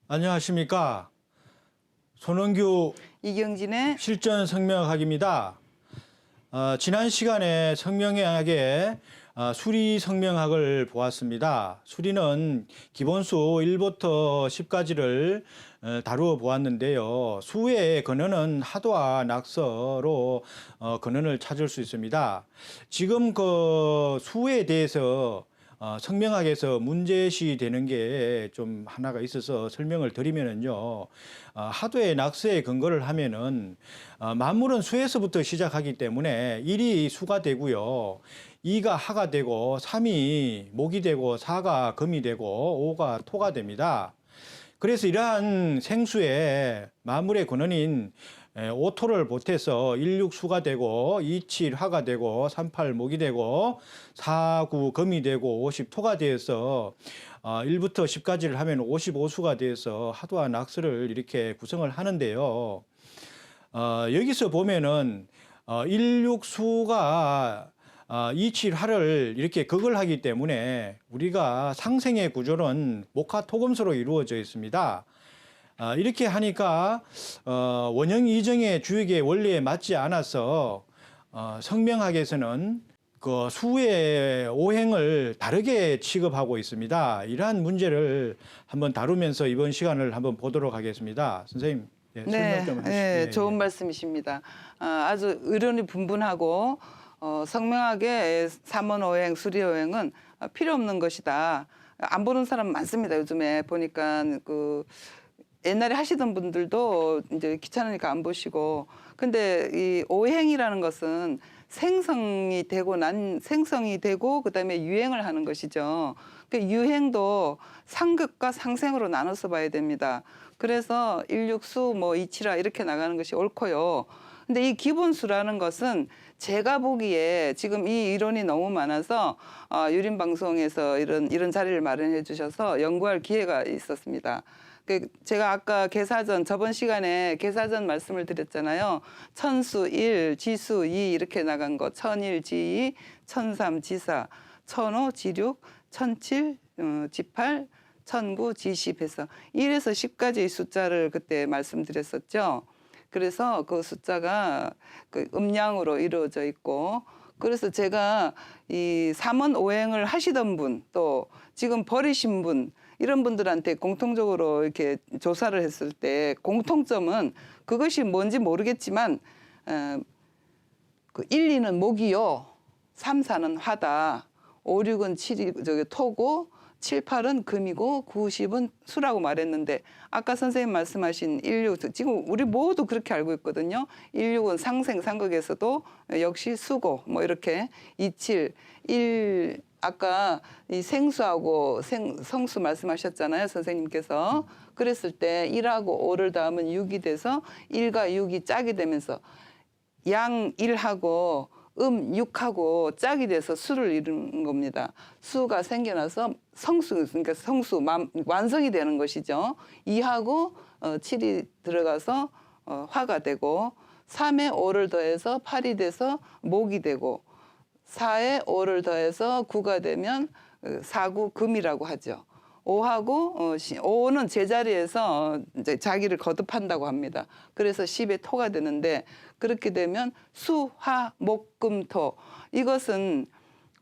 안녕하십니까. 손원규 이경진의 실전 성명학입니다. 지난 시간에 성명학의 수리 성명학을 보았습니다. 수리는 기본수 1부터 10까지를 다루어 보았는데요. 수의 근원은 하도와 낙서로 근원을 찾을 수 있습니다. 지금 그 수에 대해서 성명학에서 문제시 되는 게 좀 하나가 있어서 설명을 드리면은요. 하도의 낙서에 근거를 하면은 만물은 수에서부터 시작하기 때문에 1이 수가 되고요. 2가 하가 되고 3이 목이 되고 4가 금이 되고 5가 토가 됩니다. 그래서 이러한 생수의 만물의 근원인 오토를 보태서 16수가 되고 27 화가 되고 38 목이 되고 49 금이 되고 50 토가 되어서 1부터 10까지를 하면 55수가 되어서 하도와 낙서를 이렇게 구성을 하는데요. 여기서 보면은 16수가 27화를 이렇게 극을 하기 때문에 우리가 상생의 구조는 목화토금수로 이루어져 있습니다. 이렇게 하니까 원형 이정의 주역의 원리에 맞지 않아서 성명학에서는 그 수의 오행을 다르게 취급하고 있습니다. 이러한 문제를 한번 다루면서 이번 시간을 한번 보도록 하겠습니다. 선생님, 설명 좀 하시죠. 네, 좋은 말씀이십니다. 아주 의론이 분분하고 성명학의 삼원오행, 수리오행은 필요 없는 것이다. 안 보는 사람 많습니다. 요즘에 보니까 그 옛날에 하시던 분들도 이제 귀찮으니까 안 보시고. 근데 이 오행이라는 것은 생성이 되고 그다음에 유행을 하는 것이죠. 그 유행도 상극과 상생으로 나눠서 봐야 됩니다. 그래서 일육수 뭐 이치라 이렇게 나가는 것이 옳고요. 근데 이 기본수라는 것은 제가 보기에 지금 이 이론이 너무 많아서 유림방송에서 이런 자리를 마련해 주셔서 연구할 기회가 있었습니다. 제가 아까 계사전 저번 시간에 계사전 말씀을 드렸잖아요. 천수 1, 지수 2 이렇게 나간 거. 천일, 지2, 천삼, 지사, 천오, 지6, 천칠, 지8, 천구, 지10 해서 1에서 10까지의 숫자를 그때 말씀드렸었죠. 그래서 그 숫자가 그 음양으로 이루어져 있고, 그래서 제가 이 삼원오행을 하시던 분, 또 지금 버리신 분, 이런 분들한테 공통적으로 이렇게 조사를 했을 때 공통점은 그것이 뭔지 모르겠지만 그 1, 2는 목이요, 3, 4는 화다, 5, 6은 토고, 7, 8은 금이고 9, 10은 수라고 말했는데, 아까 선생님 말씀하신 1, 6 지금 우리 모두 그렇게 알고 있거든요. 1, 6은 상생 상극에서도 역시 수고 뭐 이렇게 2, 7, 1 아까 이 생수하고 성수 말씀하셨잖아요, 선생님께서. 그랬을 때 1하고 5를 더하면 6이 돼서 1과 6이 짝이 되면서 양 1하고 6하고 짝이 돼서 수를 이루는 겁니다. 수가 생겨나서 성수, 그러니까 성수, 완성이 되는 것이죠. 2하고 7이 들어가서 화가 되고, 3에 5를 더해서 8이 돼서 목이 되고, 4에 5를 더해서 9가 되면 4구 금이라고 하죠. 5는 제자리에서 이제 자기를 거듭한다고 합니다. 그래서 10의 토가 되는데, 그렇게 되면 수, 화, 목, 금, 토. 이것은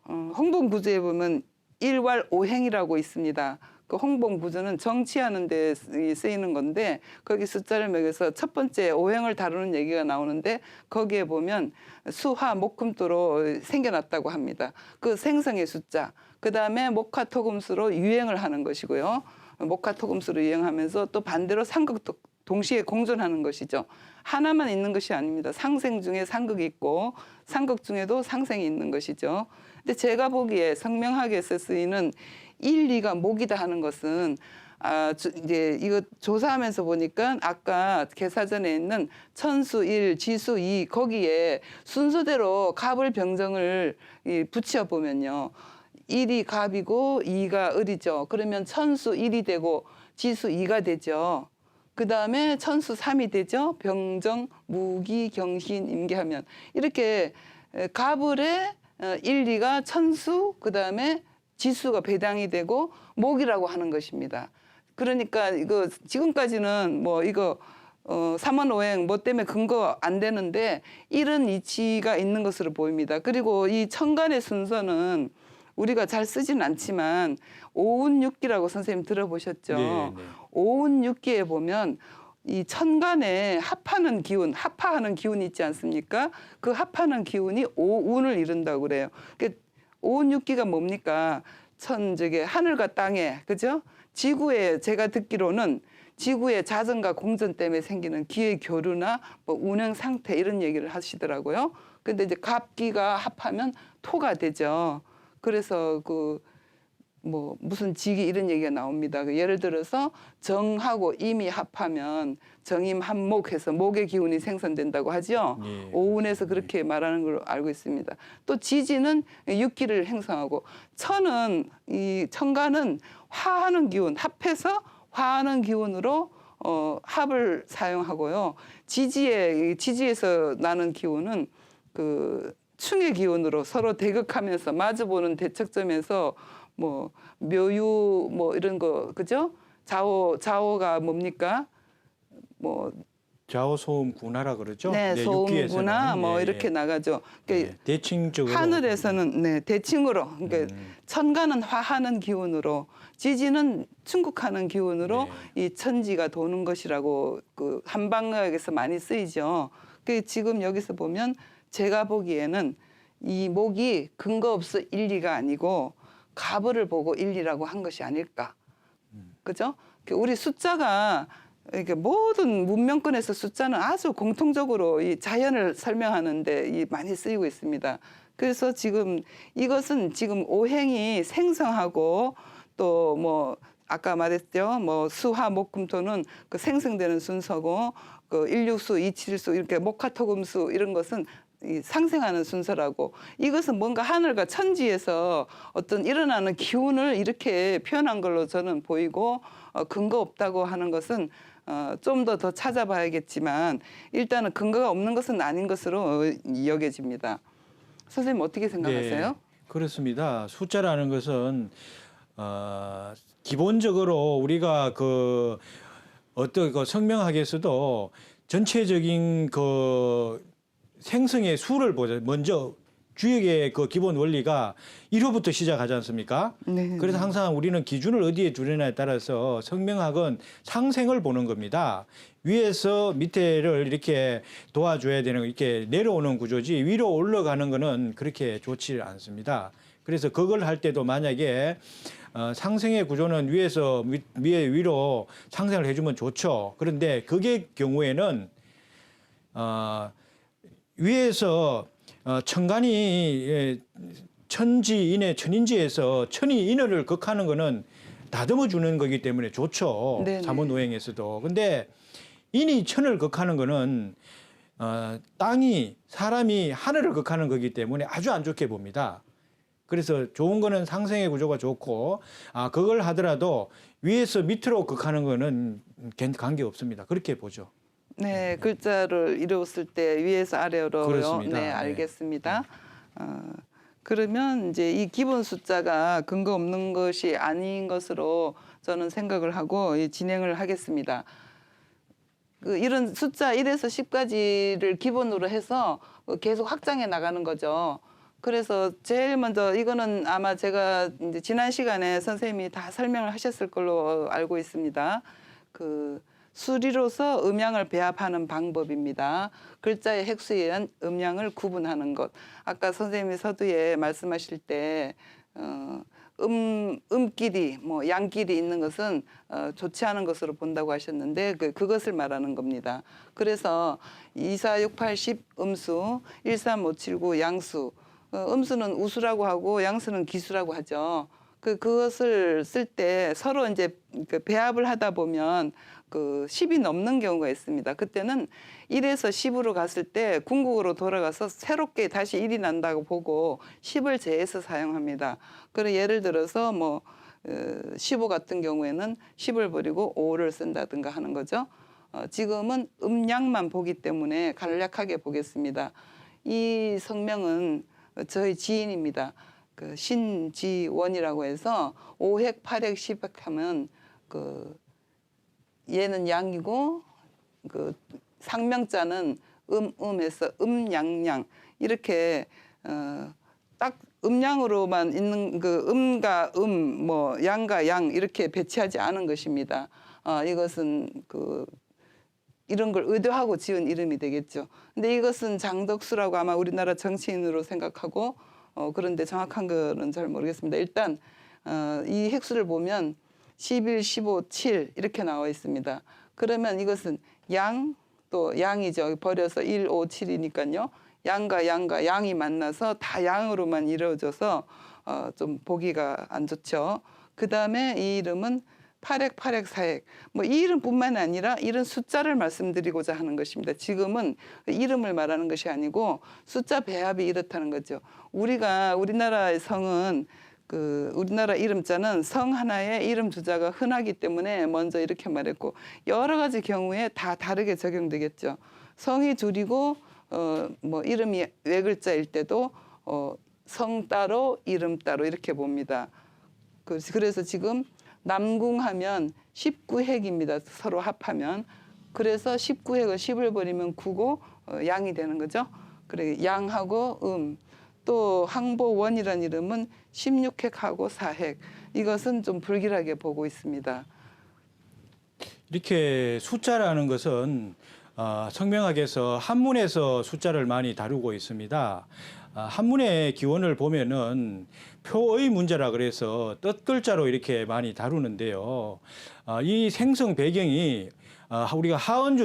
홍봉구조에 보면 일왈 오행이라고 있습니다. 그 홍봉구조는 정치하는 데 쓰이는 건데, 거기 숫자를 매겨서 첫 번째 오행을 다루는 얘기가 나오는데, 거기에 보면 수화 목금토로 생겨났다고 합니다. 그 생성의 숫자. 그 다음에 목화토금수로 유행을 하는 것이고요. 목화토금수로 유행하면서 또 반대로 상극도 동시에 공존하는 것이죠. 하나만 있는 것이 아닙니다. 상생 중에 상극이 있고 상극 중에도 상생이 있는 것이죠. 근데 제가 보기에 성명학에서 쓰이는 1, 2가 목이다 하는 것은 이제 이거 조사하면서 보니까 아까 계사전에 있는 천수 1, 지수 2 거기에 순서대로 갑을 병정을 붙여 보면요. 1이 갑이고 2가 을이죠. 그러면 천수 1이 되고 지수 2가 되죠. 그 다음에 천수 3이 되죠. 병정, 무기, 경신, 임계하면 이렇게 갑을에 1, 2가 천수, 그 다음에 지수가 배당이 되고 목이라고 하는 것입니다. 그러니까 이거 지금까지는 뭐 이거 삼원오행 뭐 때문에 근거 안 되는데 이런 이치가 있는 것으로 보입니다. 그리고 이 천간의 순서는 우리가 잘 쓰진 않지만 오운육기라고 선생님 들어보셨죠? 네, 네. 오운육기에 보면 이 천간에 합하는 기운, 합하하는 기운이 있지 않습니까? 그 합하는 기운이 오운을 이룬다고 그래요. 그러니까 오운육기가 뭡니까? 저게 하늘과 땅에, 그죠? 지구에 제가 듣기로는 지구의 자전과 공전 때문에 생기는 기의 교류나 뭐 운행 상태 이런 얘기를 하시더라고요. 근데 이제 갑기가 합하면 토가 되죠. 그래서 그 뭐 무슨 지기 이런 얘기가 나옵니다. 예를 들어서 정하고 임이 합하면 정임 합목해서 목의 기운이 생성된다고 하죠. 예, 오운에서 그렇게 말하는 걸로 알고 있습니다. 또 지지는 육기를 행성하고 천은 이 천간은 화하는 기운 합해서 화하는 기운으로 합을 사용하고요. 지지에서 나는 기운은 그 충의 기운으로 서로 대극하면서 마주보는 대척점에서 뭐 묘유 뭐 이런 거 그죠? 좌오가 뭡니까? 뭐 좌우소음 군하라 그러죠. 네, 소음구나 육기에서는. 뭐 예, 이렇게 예. 나가죠. 그러니까 예, 대칭적으로 하늘에서는 네 대칭으로 그러니까 천간은 화하는 기운으로 지지는 충국하는 기운으로 이 천지가 도는 것이라고 그 한방학에서 많이 쓰이죠. 그 지금 여기서 보면 제가 보기에는 이 목이 근거 없어 일리가 아니고 가벌을 보고 일리라고 한 것이 아닐까. 그죠? 우리 숫자가 이렇게 모든 문명권에서 숫자는 아주 공통적으로 이 자연을 설명하는데 이 많이 쓰이고 있습니다. 그래서 지금 이것은 지금 오행이 생성하고 또 뭐 아까 말했죠. 뭐 수화 목금토는 그 생성되는 순서고 그 일육수, 이칠수 이렇게 목화토금수 이런 것은 이 상생하는 순서라고 이것은 뭔가 하늘과 천지에서 어떤 일어나는 기운을 이렇게 표현한 걸로 저는 보이고 근거 없다고 하는 것은 좀 더 찾아봐야겠지만 일단은 근거가 없는 것은 아닌 것으로 여겨집니다. 선생님 어떻게 생각하세요? 네, 그렇습니다. 숫자라는 것은 기본적으로 우리가 그 어떤 그 성명학에서도 전체적인 그 생성의 수를 보자. 먼저 주역의 그 기본 원리가 1호부터 시작하지 않습니까? 네. 그래서 항상 우리는 기준을 어디에 두느냐에 따라서 성명학은 상생을 보는 겁니다. 위에서 밑에를 이렇게 도와줘야 되는 이렇게 내려오는 구조지 위로 올라가는 거는 그렇게 좋지 않습니다. 그래서 그걸 할 때도 만약에 상생의 구조는 위에서 위로 상생을 해주면 좋죠. 그런데 그게 경우에는 위에서 천간이 천지인의 천인지에서 천이 인을 극하는 거는 다듬어 주는 거기 때문에 좋죠. 네네. 삼원오행에서도. 근데 인이 천을 극하는 거는 땅이 사람이 하늘을 극하는 거기 때문에 아주 안 좋게 봅니다. 그래서 좋은 거는 상생의 구조가 좋고 그걸 하더라도 위에서 밑으로 극하는 거는 관계 없습니다. 그렇게 보죠. 네, 글자를 이루었을 때 위에서 아래로요. 그렇습니다. 네, 네. 알겠습니다. 그러면 이제 이 기본 숫자가 근거 없는 것이 아닌 것으로 저는 생각을 하고 진행을 하겠습니다. 이런 숫자 1에서 10까지를 기본으로 해서 계속 확장해 나가는 거죠. 그래서 제일 먼저 이거는 아마 제가 이제 지난 시간에 선생님이 다 설명을 하셨을 걸로 알고 있습니다. 수리로서 음양을 배합하는 방법입니다. 글자의 획수에 의한 음양을 구분하는 것. 아까 선생님이 서두에 말씀하실 때 음끼리 뭐 양끼리 있는 것은 좋지 않은 것으로 본다고 하셨는데 그것을 말하는 겁니다. 그래서 2, 4, 6, 8, 10 음수, 1, 3, 5, 7, 9 양수. 음수는 우수라고 하고 양수는 기수라고 하죠. 그것을 쓸 때 서로 이제 배합을 하다 보면 10이 넘는 경우가 있습니다. 그때는 1에서 10으로 갔을 때 궁극으로 돌아가서 새롭게 다시 1이 난다고 보고 10을 제해서 사용합니다. 그래 예를 들어서 뭐 15 같은 경우에는 10을 버리고 5를 쓴다든가 하는 거죠. 지금은 음양만 보기 때문에 간략하게 보겠습니다. 이 성명은 저희 지인입니다. 신지원이라고 해서 5획, 8획, 10획 하면 얘는 양이고 그 상명자는 음해서 음양양 이렇게 딱 음양으로만 있는 그 음과 뭐 양과 양 이렇게 배치하지 않은 것입니다. 이것은 그 이런 걸 의도하고 지은 이름이 되겠죠. 근데 이것은 장덕수라고 아마 우리나라 정치인으로 생각하고 그런데 정확한 거는 잘 모르겠습니다. 일단 이 획수를 보면 11, 15, 7 이렇게 나와 있습니다. 그러면 이것은 양 또 양이죠. 버려서 1, 5, 7이니까요. 양과 양이 만나서 다 양으로만 이루어져서 좀 보기가 안 좋죠. 그 다음에 이 이름은 팔획, 사획. 뭐 이 이름뿐만 아니라 이런 숫자를 말씀드리고자 하는 것입니다. 지금은 이름을 말하는 것이 아니고 숫자 배합이 이렇다는 거죠. 우리나라의 성은 우리나라 이름자는 성 하나에 이름 두 자가 흔하기 때문에 먼저 이렇게 말했고 여러 가지 경우에 다 다르게 적용되겠죠. 성이 둘이고 뭐 이름이 외글자일 때도 성 따로 이름 따로 이렇게 봅니다. 그래서 지금 남궁하면 19핵입니다. 서로 합하면. 그래서 19핵을 10을 버리면 9고 양이 되는 거죠. 그래 양하고 또 항보원이라는 이름은 16핵하고 4핵. 이것은 좀 불길하게 보고 있습니다. 이렇게 숫자라는 것은 성명학에서 한문에서 숫자를 많이 다루고 있습니다. 한문의 기원을 보면은 표의 문제라 그래서 뜻글자로 이렇게 많이 다루는데요. 이 생성 배경이 우리가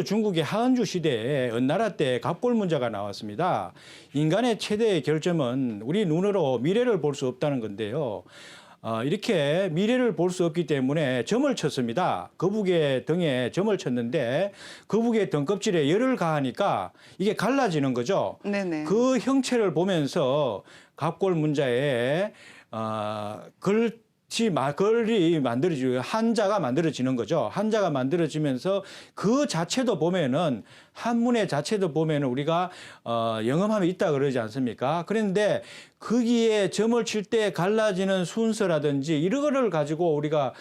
중국의 하은주 시대에 은나라 때 갑골 문자가 나왔습니다. 인간의 최대의 결점은 우리 눈으로 미래를 볼 수 없다는 건데요. 이렇게 미래를 볼 수 없기 때문에 점을 쳤습니다. 거북의 등에 점을 쳤는데 거북의 등껍질에 열을 가하니까 이게 갈라지는 거죠. 네네. 그 형체를 보면서 갑골 문자에 글이 만들어지고 한자가 만들어지는 거죠. 한자가 만들어지면서 그 자체도 보면은 한문의 자체도 보면은 우리가 영험함이 있다 그러지 않습니까? 그런데 거기에 점을 칠 때 갈라지는 순서라든지 이런 거를 가지고 우리가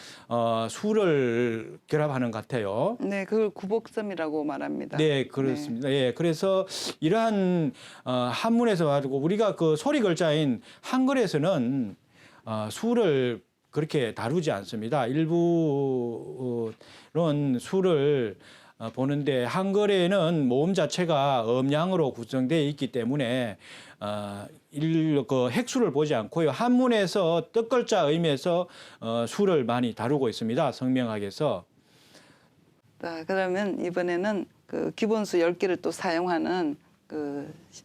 수를 결합하는 것 같아요. 네, 그걸 구복점이라고 말합니다. 네, 그렇습니다. 네. 예, 그래서 이러한 한문에서 가지고 우리가 그 소리 글자인 한글에서는 수를 그렇게 다루지 않습니다. 일부는 수를 보는데 한글에는 모음 자체가 음양으로 구성되어 있기 때문에 그 획수를 보지 않고요. 한문에서 뜻글자 의미에서 수를 많이 다루고 있습니다. 성명학에서. 자, 그러면 이번에는 그 기본수 10개를 또 사용하는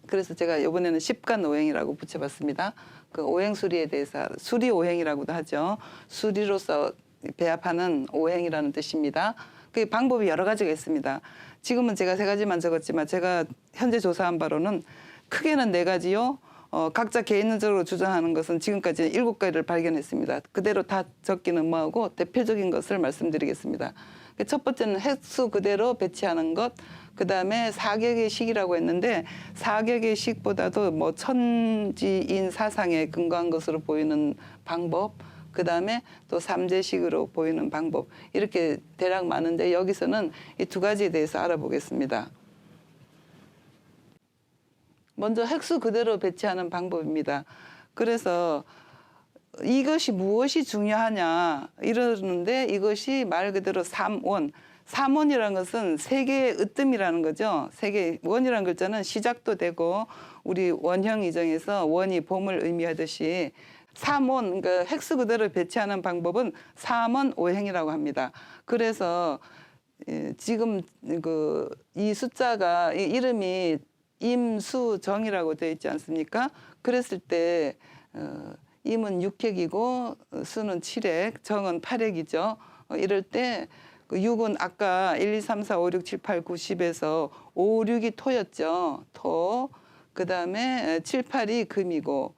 그래서 제가 이번에는 십간오행이라고 붙여봤습니다. 그 오행수리에 대해서 수리오행이라고도 하죠. 수리로서 배합하는 오행이라는 뜻입니다. 그 방법이 여러 가지가 있습니다. 지금은 제가 3가지만 적었지만 제가 현재 조사한 바로는 크게는 4가지요. 각자 개인적으로 주장하는 것은 지금까지 7가지를 발견했습니다. 그대로 다 적기는 뭐하고 대표적인 것을 말씀드리겠습니다. 첫 번째는 획수 그대로 배치하는 것. 그 다음에 사격의 식이라고 했는데 사격의 식보다도 뭐 천지인 사상에 근거한 것으로 보이는 방법. 그 다음에 또 삼재식으로 보이는 방법. 이렇게 대략 많은데 여기서는 이 2가지에 대해서 알아보겠습니다. 먼저 획수 그대로 배치하는 방법입니다. 그래서 이것이 무엇이 중요하냐 이러는데 이것이 말 그대로 삼원. 삼원이라는 것은 세계의 으뜸이라는 거죠. 원이라는 글자는 시작도 되고 우리 원형 이정에서 원이 봄을 의미하듯이 삼원, 그러니까 획수 그대로 배치하는 방법은 삼원오행이라고 합니다. 그래서 지금 이 숫자가 이 이름이 임수정이라고 되어 있지 않습니까? 그랬을 때 임은 6핵이고 수는 7핵, 정은 8핵이죠. 이럴 때 6은 아까 1, 2, 3, 4, 5, 6, 7, 8, 9, 10에서 5, 6이 토였죠. 토. 그 다음에 7, 8이 금이고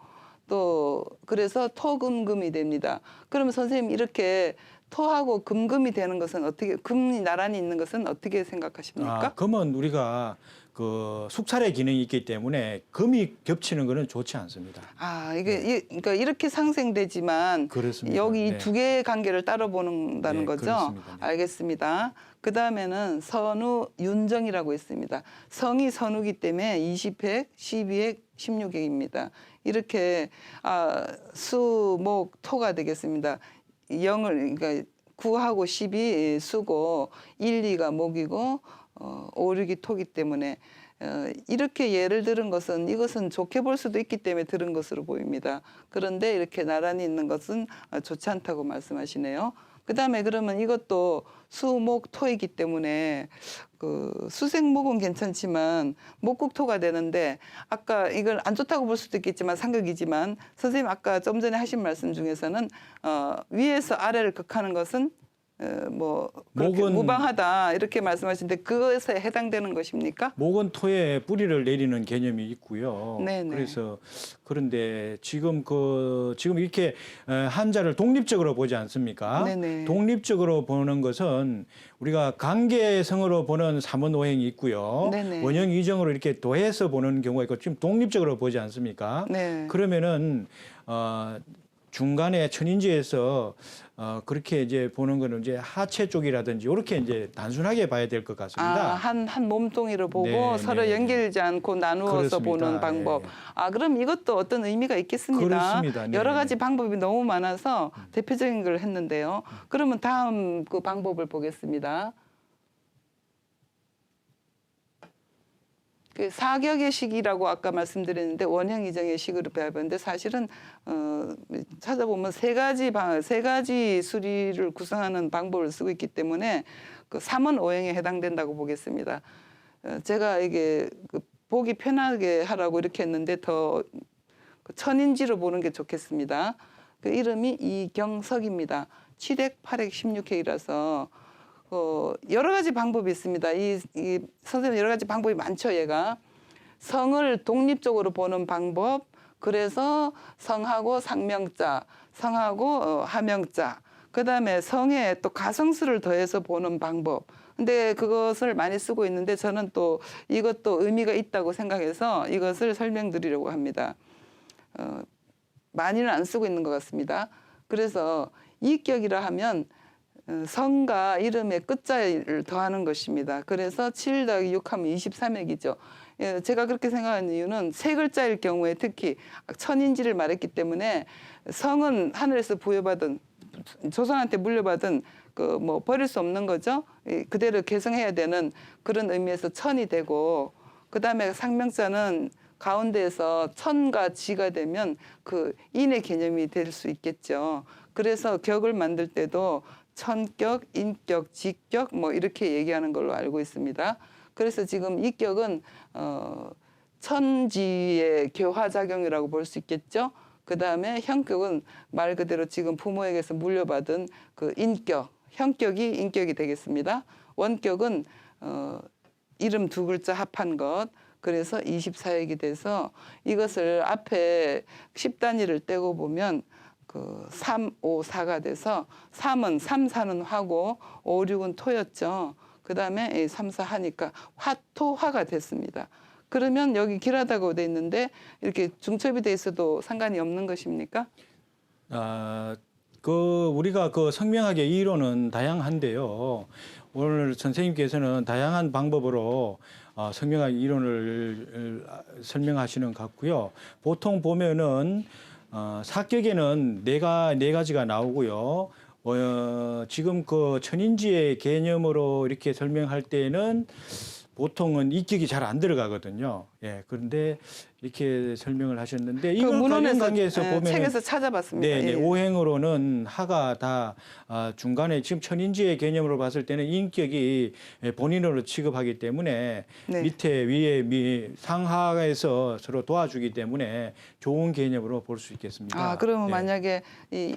또 그래서 토금금이 됩니다. 그러면 선생님 이렇게 토하고 금금이 되는 것은 어떻게 금이 나란히 있는 것은 어떻게 생각하십니까? 금은 우리가 그 숙찰의 기능이 있기 때문에 금이 겹치는 것은 좋지 않습니다. 이게 그러니까 이렇게 상생되지만 그렇습니다. 여기 네. 두 개의 관계를 따로 보는다는 네, 거죠. 그렇습니다. 네. 알겠습니다. 그 다음에는 선우 윤정이라고 있습니다. 성이 선우기 때문에 20획, 12획, 16획입니다. 이렇게 수, 목, 토가 되겠습니다. 0을 그러니까 9하고 10이 수고 1, 2가 목이고 5, 6이 토기 때문에 이렇게 예를 들은 것은 이것은 좋게 볼 수도 있기 때문에 들은 것으로 보입니다. 그런데 이렇게 나란히 있는 것은 좋지 않다고 말씀하시네요. 그다음에 그러면 이것도 수목 토이기 때문에 그 수생목은 괜찮지만 목국토가 되는데 아까 이걸 안 좋다고 볼 수도 있겠지만 상극이지만 선생님 아까 좀 전에 하신 말씀 중에서는 위에서 아래를 극하는 것은 뭐 그렇게 목은- 무방하다 이렇게 말씀하시는데 그것에 해당되는 것입니까? 목은 토에 뿌리를 내리는 개념이 있고요. 네네. 그래서 그런데 지금 지금 이렇게 한자를 독립적으로 보지 않습니까? 네네. 독립적으로 보는 것은 우리가 관계성으로 보는 삼원오행이 있고요. 네네. 원형 이정으로 이렇게 더해서 보는 경우가 있고 지금 독립적으로 보지 않습니까? 네. 그러면은 중간에 천인지에서 그렇게 이제 보는 거는 이제 하체 쪽이라든지 이렇게 이제 단순하게 봐야 될 것 같습니다. 한 몸뚱이를 보고 네, 서로 네. 연결지 않고 나누어서 그렇습니다. 보는 방법. 예. 그럼 이것도 어떤 의미가 있겠습니다. 그렇습니다. 네. 여러 가지 방법이 너무 많아서 대표적인 걸 했는데요. 그러면 다음 그 방법을 보겠습니다. 그 사격의 식이라고 아까 말씀드렸는데 원형 이정의 식으로 배워봤는데 사실은 찾아보면 세 가지 수리를 구성하는 방법을 쓰고 있기 때문에 그 삼원 오행에 해당된다고 보겠습니다. 제가 이게 그 보기 편하게 하라고 이렇게 했는데 더 천인지로 보는 게 좋겠습니다. 그 이름이 이경석입니다. 7획, 8획, 16획이라서 여러 가지 방법이 있습니다. 이 선생님 여러 가지 방법이 많죠. 얘가 성을 독립적으로 보는 방법. 그래서 성하고 상명자, 성하고 하명자. 그다음에 성에 또 가성수를 더해서 보는 방법. 근데 그것을 많이 쓰고 있는데 저는 또 이것도 의미가 있다고 생각해서 이것을 설명드리려고 합니다. 많이는 안 쓰고 있는 것 같습니다. 그래서 이격이라 하면 성과 이름의 끝자를 더하는 것입니다. 그래서 7 더하기 6 하면 23획이죠. 제가 그렇게 생각하는 이유는 세 글자일 경우에 특히 천인지를 말했기 때문에 성은 하늘에서 부여받은 조상한테 물려받은 그 뭐 버릴 수 없는 거죠. 그대로 계승해야 되는 그런 의미에서 천이 되고 그다음에 상명자는 가운데에서 천과 지가 되면 그 인의 개념이 될 수 있겠죠. 그래서 격을 만들 때도 천격, 인격, 직격 뭐 이렇게 얘기하는 걸로 알고 있습니다. 그래서 지금 이 격은 천지의 교화작용이라고 볼 수 있겠죠. 그 다음에 형격은 말 그대로 지금 부모에게서 물려받은 그 인격, 형격이 인격이 되겠습니다. 원격은 이름 두 글자 합한 것. 그래서 24획이 돼서 이것을 앞에 10단위를 떼고 보면 그 3, 5, 4가 돼서 3은 3, 4는 화고 5, 6은 토였죠. 그 다음에 3, 4 하니까 화토화가 됐습니다. 그러면 여기 길하다고 돼 있는데 이렇게 중첩이 돼 있어도 상관이 없는 것입니까? 우리가 그 성명학의 이론은 다양한데요. 오늘 선생님께서는 다양한 방법으로 성명학 이론을 설명하시는 것 같고요. 보통 보면은 사격에는 네 가지가 나오고요. 지금 그 천인지의 개념으로 이렇게 설명할 때는 보통은 이격이 잘 안 들어가거든요. 예, 그런데 이렇게 설명을 하셨는데 그 이걸 관련 관계에서 보면 책에서 찾아봤습니다. 네, 예. 오행으로는 하가 다 중간에 지금 천인지의 개념으로 봤을 때는 인격이 본인으로 취급하기 때문에 네. 밑에 위에 상하에서 서로 도와주기 때문에 좋은 개념으로 볼 수 있겠습니다. 그러면 예. 만약에 이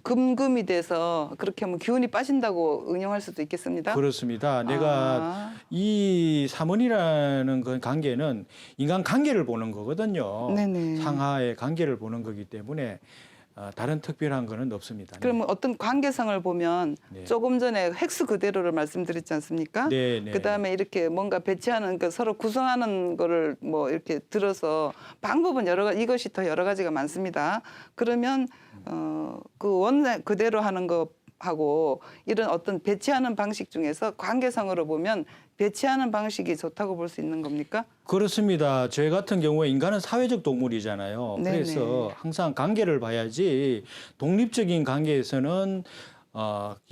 금금이 돼서 그렇게 하면 기운이 빠진다고 응용할 수도 있겠습니다. 그렇습니다. 내가 이 삼원이라는 그 관계는 인간 관계를 보는 거거든요. 네네. 상하의 관계를 보는 거기 때문에 다른 특별한 거는 없습니다. 그러면 어떤 관계성을 보면 네. 조금 전에 획수 그대로를 말씀드렸지 않습니까? 네, 네. 그다음에 이렇게 뭔가 배치하는 그 서로 구성하는 거를 뭐 이렇게 들어서 방법은 여러 가지 이것이 더 여러 가지가 많습니다. 그러면 그 원래 그대로 하는 거 하고 이런 어떤 배치하는 방식 중에서 관계성으로 보면 배치하는 방식이 좋다고 볼 수 있는 겁니까? 그렇습니다. 저 같은 경우에 인간은 사회적 동물이잖아요. 네네. 그래서 항상 관계를 봐야지 독립적인 관계에서는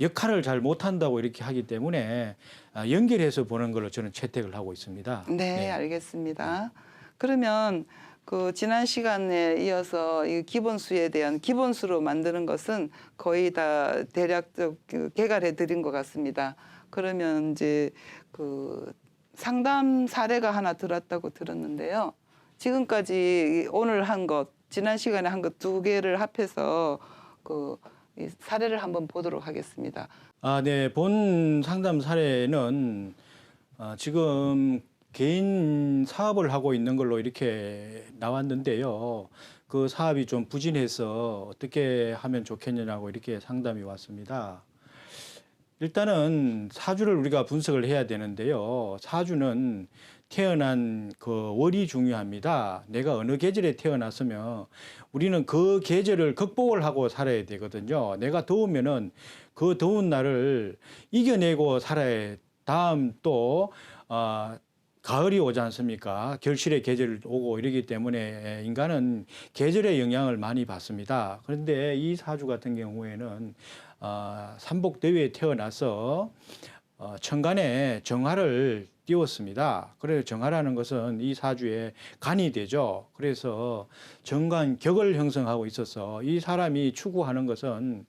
역할을 잘 못한다고 이렇게 하기 때문에 연결해서 보는 걸로 저는 채택을 하고 있습니다. 네, 알겠습니다. 그러면 그 지난 시간에 이어서 이 기본수에 대한 기본수로 만드는 것은 거의 다 대략적 개괄해 드린 것 같습니다. 그러면 이제 그 상담 사례가 하나 들었다고 들었는데요. 지금까지 오늘 한 것, 지난 시간에 한 것 두 개를 합해서 이 사례를 한번 보도록 하겠습니다. 네. 본 상담 사례는 지금 개인 사업을 하고 있는 걸로 이렇게 나왔는데요. 그 사업이 좀 부진해서 어떻게 하면 좋겠느냐고 이렇게 상담이 왔습니다. 일단은 사주를 우리가 분석을 해야 되는데요. 사주는 태어난 그 월이 중요합니다. 내가 어느 계절에 태어났으면 우리는 그 계절을 극복을 하고 살아야 되거든요. 내가 더우면은 그 더운 날을 이겨내고 살아야 다음 또 가을이 오지 않습니까? 결실의 계절이 오고 이러기 때문에 인간은 계절의 영향을 많이 받습니다. 그런데 이 사주 같은 경우에는 삼복대위에 태어나서 천간에 정화를 띄웠습니다. 그래서 정화라는 것은 이 사주에 간이 되죠. 그래서 정관격을 형성하고 있어서 이 사람이 추구하는 것은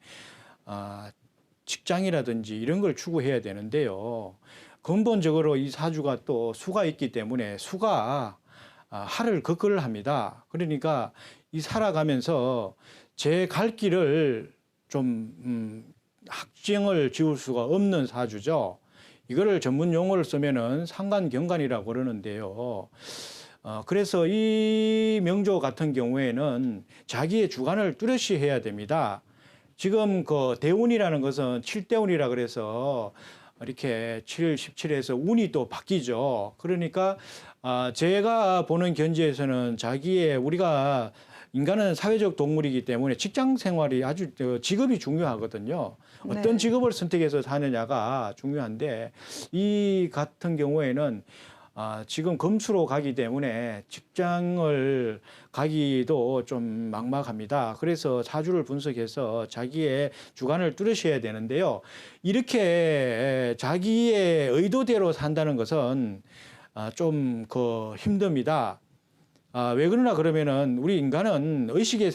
직장이라든지 이런 걸 추구해야 되는데요. 근본적으로 이 사주가 또 수가 있기 때문에 수가 하를 극을 합니다. 그러니까 이 살아가면서 제 갈 길을 좀 확정을 지을 수가 없는 사주죠. 이거를 전문 용어를 쓰면은 상관경관이라고 그러는데요. 그래서 이 명조 같은 경우에는 자기의 주관을 뚜렷이 해야 됩니다. 지금 그 대운이라는 것은 7대운이라 그래서 이렇게 7, 17에서 운이 또 바뀌죠. 그러니까 제가 보는 견지에서는 우리가 인간은 사회적 동물이기 때문에 직장 생활이 아주 직업이 중요하거든요. 어떤 네. 직업을 선택해서 사느냐가 중요한데 이 같은 경우에는 지금 금수로 가기 때문에 직장을 가기도 좀 막막합니다. 그래서 사주를 분석해서 자기의 주관을 뚜렷이 해야 되는데요. 이렇게 자기의 의도대로 산다는 것은 좀 힘듭니다. 왜 그러나 그러면은 우리 인간은 의식의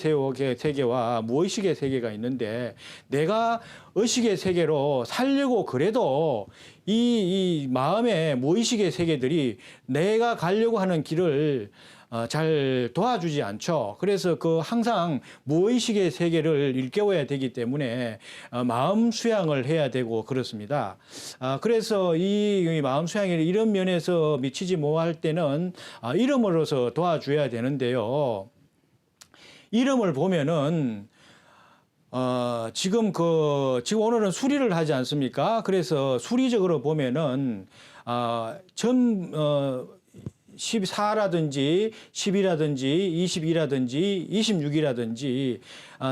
세계와 무의식의 세계가 있는데 내가 의식의 세계로 살려고 그래도 이 마음의 무의식의 세계들이 내가 가려고 하는 길을 잘 도와주지 않죠. 그래서 항상 무의식의 세계를 일깨워야 되기 때문에 마음 수양을 해야 되고 그렇습니다. 그래서 이 마음 수양이 이런 면에서 미치지 못할 때는 이름으로서 도와줘야 되는데요. 이름을 보면은 지금 오늘은 수리를 하지 않습니까? 그래서 수리적으로 보면은 14라든지 10이라든지 22라든지 26이라든지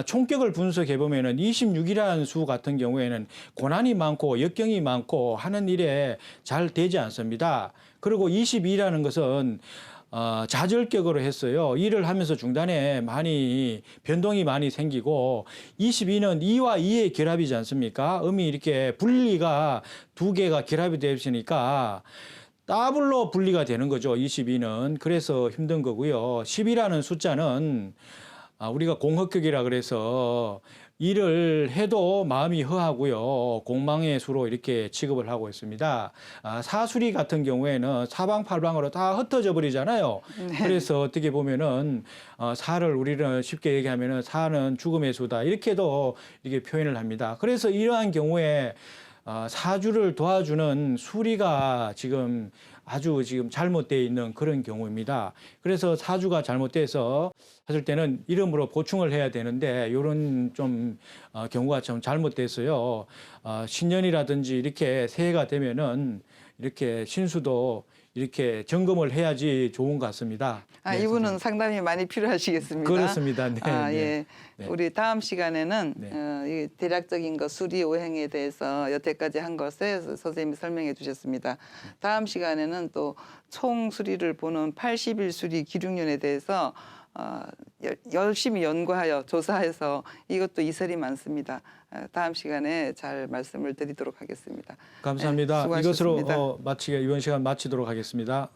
총격을 분석해 보면은 26이라는 수 같은 경우에는 고난이 많고 역경이 많고 하는 일에 잘 되지 않습니다. 그리고 22라는 것은 좌절격으로 했어요. 일을 하면서 중간에 변동이 많이 생기고 22는 2와 2의 결합이지 않습니까? 음이 이렇게 분리가 두 개가 결합이 되어 있으니까 더블로 분리가 되는 거죠. 22는. 그래서 힘든 거고요. 10이라는 숫자는 우리가 공허격이라 그래서 일을 해도 마음이 허하고요. 공망의 수로 이렇게 취급을 하고 있습니다. 사수리 같은 경우에는 사방팔방으로 다 흩어져 버리잖아요. 네. 그래서 어떻게 보면은 사를 우리는 쉽게 얘기하면은 사는 죽음의 수다 이렇게도 이렇게 표현을 합니다. 그래서 이러한 경우에 사주를 도와주는 수리가 아주 지금 잘못되어 있는 그런 경우입니다. 그래서 사주가 잘못돼서 했을 때는 이름으로 보충을 해야 되는데 이런 좀 경우가 좀 잘못돼서요. 신년이라든지 이렇게 새해가 되면은 이렇게 신수도 이렇게 점검을 해야지 좋은 것 같습니다. 네, 이분은 선생님. 상담이 많이 필요하시겠습니다. 그렇습니다. 네, 네. 예. 네. 우리 다음 시간에는 네. 이 대략적인 거 수리 오행에 대해서 여태까지 한 것을 선생님이 설명해 주셨습니다. 다음 시간에는 또 총 수리를 보는 80일 수리 기륙년에 대해서 열심히 연구하여 조사해서 이것도 이설이 많습니다. 다음 시간에 잘 말씀을 드리도록 하겠습니다. 감사합니다. 네, 수고하셨습니다. 이것으로 이번 시간 마치도록 하겠습니다.